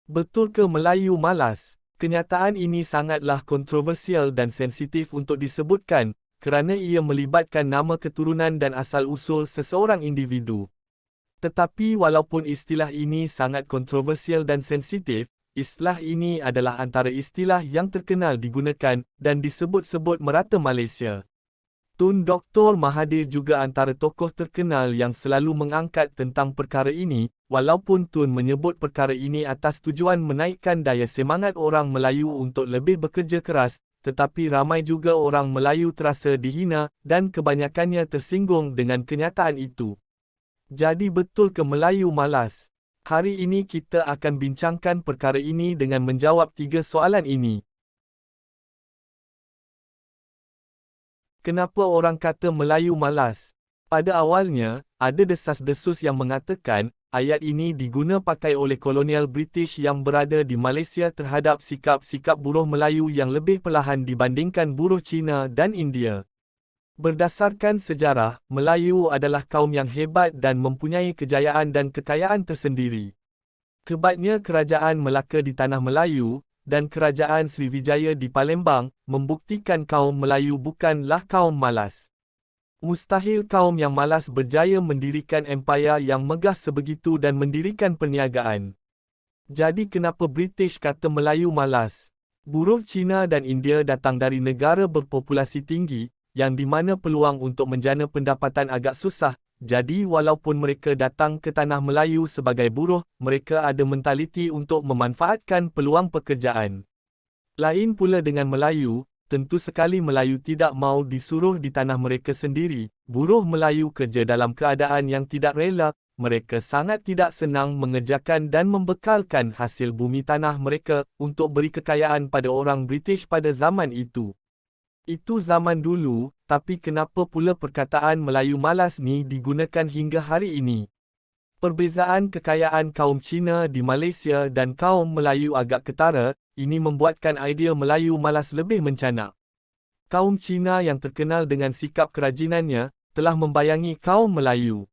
Betul ke Melayu malas? Kenyataan ini sangatlah kontroversial dan sensitif untuk disebutkan, kerana ia melibatkan nama keturunan dan asal-usul seseorang individu. Tetapi walaupun istilah ini sangat kontroversial dan sensitif, istilah ini adalah antara istilah yang terkenal digunakan dan disebut-sebut merata Malaysia. Tun Dr. Mahathir juga antara tokoh terkenal yang selalu mengangkat tentang perkara ini, walaupun Tun menyebut perkara ini atas tujuan menaikkan daya semangat orang Melayu untuk lebih bekerja keras, tetapi ramai juga orang Melayu terasa dihina dan kebanyakannya tersinggung dengan kenyataan itu. Jadi betul ke Melayu malas? Hari ini kita akan bincangkan perkara ini dengan menjawab 3 soalan ini. Kenapa orang kata Melayu malas? Pada awalnya, ada desas-desus yang mengatakan, ayat ini diguna pakai oleh kolonial British yang berada di Malaysia terhadap sikap-sikap buruh Melayu yang lebih perlahan dibandingkan buruh Cina dan India. Berdasarkan sejarah, Melayu adalah kaum yang hebat dan mempunyai kejayaan dan kekayaan tersendiri. Hebatnya kerajaan Melaka di Tanah Melayu, dan kerajaan Sriwijaya di Palembang, membuktikan kaum Melayu bukanlah kaum malas. Mustahil kaum yang malas berjaya mendirikan empayar yang megah sebegitu dan mendirikan perniagaan. Jadi kenapa British kata Melayu malas? Buruh Cina dan India datang dari negara berpopulasi tinggi, yang di mana peluang untuk menjana pendapatan agak susah. Jadi walaupun mereka datang ke Tanah Melayu sebagai buruh, mereka ada mentaliti untuk memanfaatkan peluang pekerjaan. Lain pula dengan Melayu, tentu sekali Melayu tidak mahu disuruh di tanah mereka sendiri. Buruh Melayu kerja dalam keadaan yang tidak rela, mereka sangat tidak senang mengerjakan dan membekalkan hasil bumi tanah mereka untuk beri kekayaan pada orang British pada zaman itu. Itu zaman dulu, tapi kenapa pula perkataan Melayu malas ni digunakan hingga hari ini? Perbezaan kekayaan kaum Cina di Malaysia dan kaum Melayu agak ketara, ini membuatkan idea Melayu malas lebih mencanak. Kaum Cina yang terkenal dengan sikap kerajinannya, telah membayangi kaum Melayu.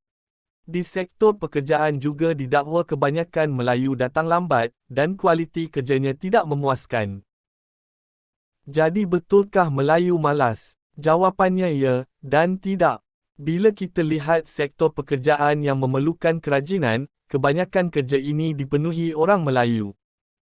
Di sektor pekerjaan juga didakwa kebanyakan Melayu datang lambat, dan kualiti kerjanya tidak memuaskan. Jadi betulkah Melayu malas? Jawapannya ya, dan tidak. Bila kita lihat sektor pekerjaan yang memerlukan kerajinan, kebanyakan kerja ini dipenuhi orang Melayu.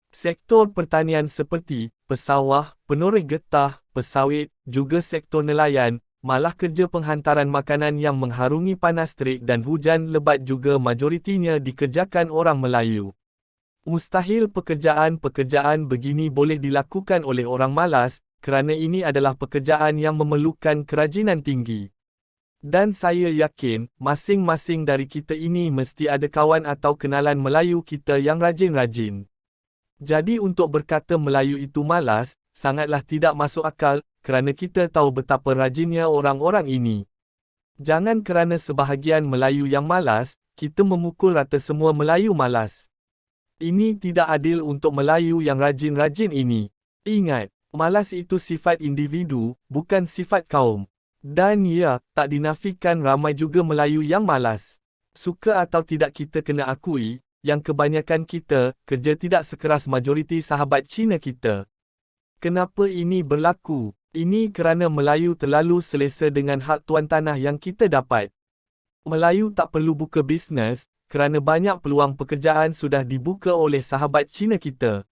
Sektor pertanian seperti pesawah, penoreh getah, pesawit, juga sektor nelayan, malah kerja penghantaran makanan yang mengharungi panas terik dan hujan lebat juga majoritinya dikerjakan orang Melayu. Mustahil pekerjaan-pekerjaan begini boleh dilakukan oleh orang malas, kerana ini adalah pekerjaan yang memerlukan kerajinan tinggi. Dan saya yakin, masing-masing dari kita ini mesti ada kawan atau kenalan Melayu kita yang rajin-rajin. Jadi untuk berkata Melayu itu malas, sangatlah tidak masuk akal, kerana kita tahu betapa rajinnya orang-orang ini. Jangan kerana sebahagian Melayu yang malas, kita memukul rata semua Melayu malas. Ini tidak adil untuk Melayu yang rajin-rajin ini. Ingat, malas itu sifat individu, bukan sifat kaum. Dan ya, tak dinafikan ramai juga Melayu yang malas. Suka atau tidak kita kena akui, yang kebanyakan kita, kerja tidak sekeras majoriti sahabat Cina kita. Kenapa ini berlaku? Ini kerana Melayu terlalu selesa dengan hak tuan tanah yang kita dapat. Melayu tak perlu buka bisnes, kerana banyak peluang pekerjaan sudah dibuka oleh sahabat Cina kita.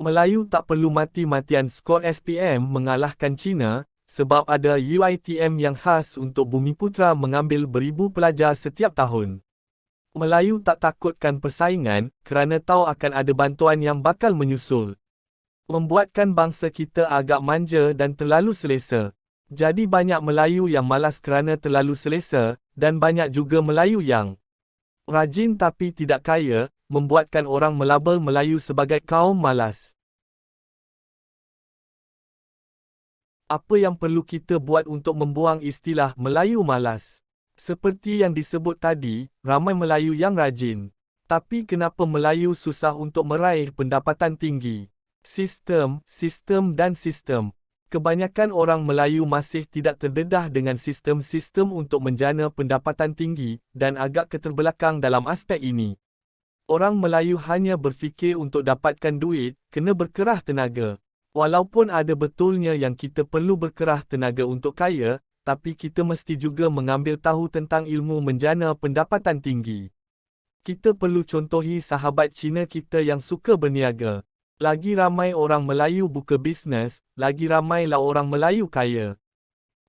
Melayu tak perlu mati-matian skor SPM mengalahkan Cina, sebab ada UiTM yang khas untuk Bumiputra mengambil beribu pelajar setiap tahun. Melayu tak takutkan persaingan, kerana tahu akan ada bantuan yang bakal menyusul. Membuatkan bangsa kita agak manja dan terlalu selesa. Jadi banyak Melayu yang malas kerana terlalu selesa, dan banyak juga Melayu yang rajin tapi tidak kaya, membuatkan orang melabel Melayu sebagai kaum malas. Apa yang perlu kita buat untuk membuang istilah Melayu malas? Seperti yang disebut tadi, ramai Melayu yang rajin. Tapi kenapa Melayu susah untuk meraih pendapatan tinggi? Sistem dan sistem. Kebanyakan orang Melayu masih tidak terdedah dengan sistem-sistem untuk menjana pendapatan tinggi, dan agak keterbelakang dalam aspek ini. Orang Melayu hanya berfikir untuk dapatkan duit, kena berkerah tenaga. Walaupun ada betulnya yang kita perlu berkerah tenaga untuk kaya, tapi kita mesti juga mengambil tahu tentang ilmu menjana pendapatan tinggi. Kita perlu contohi sahabat Cina kita yang suka berniaga. Lagi ramai orang Melayu buka bisnes, lagi ramailah orang Melayu kaya.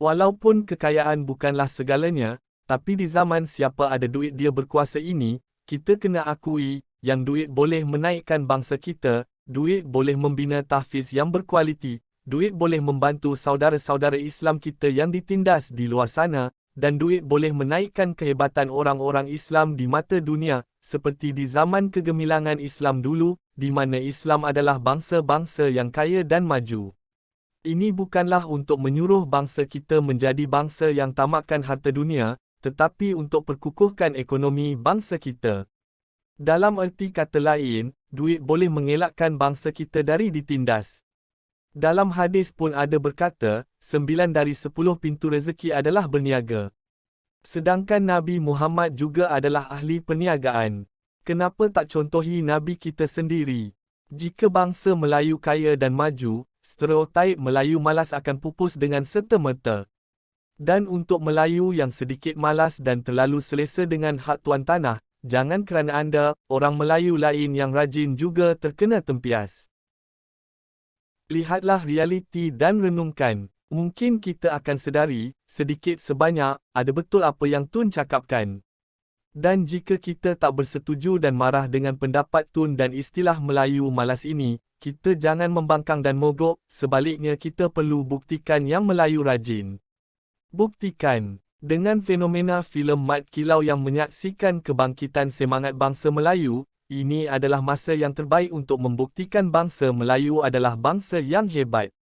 Walaupun kekayaan bukanlah segalanya, tapi di zaman siapa ada duit dia berkuasa ini, kita kena akui, yang duit boleh menaikkan bangsa kita, duit boleh membina tahfiz yang berkualiti, duit boleh membantu saudara-saudara Islam kita yang ditindas di luar sana, dan duit boleh menaikkan kehebatan orang-orang Islam di mata dunia, seperti di zaman kegemilangan Islam dulu, di mana Islam adalah bangsa-bangsa yang kaya dan maju. Ini bukanlah untuk menyuruh bangsa kita menjadi bangsa yang tamakkan harta dunia, tetapi untuk perkukuhkan ekonomi bangsa kita. Dalam erti kata lain, duit boleh mengelakkan bangsa kita dari ditindas. Dalam hadis pun ada berkata, 9 dari 10 pintu rezeki adalah berniaga. Sedangkan Nabi Muhammad juga adalah ahli perniagaan. Kenapa tak contohi Nabi kita sendiri? Jika bangsa Melayu kaya dan maju, stereotaip Melayu malas akan pupus dengan serta-merta. Dan untuk Melayu yang sedikit malas dan terlalu selesa dengan hak tuan tanah, jangan kerana anda, orang Melayu lain yang rajin juga terkena tempias. Lihatlah realiti dan renungkan. Mungkin kita akan sedari, sedikit sebanyak, ada betul apa yang Tun cakapkan. Dan jika kita tak bersetuju dan marah dengan pendapat Tun dan istilah Melayu malas ini, kita jangan membangkang dan mogok, sebaliknya kita perlu buktikan yang Melayu rajin. Buktikan. Dengan fenomena filem Mat Kilau yang menyaksikan kebangkitan semangat bangsa Melayu, ini adalah masa yang terbaik untuk membuktikan bangsa Melayu adalah bangsa yang hebat.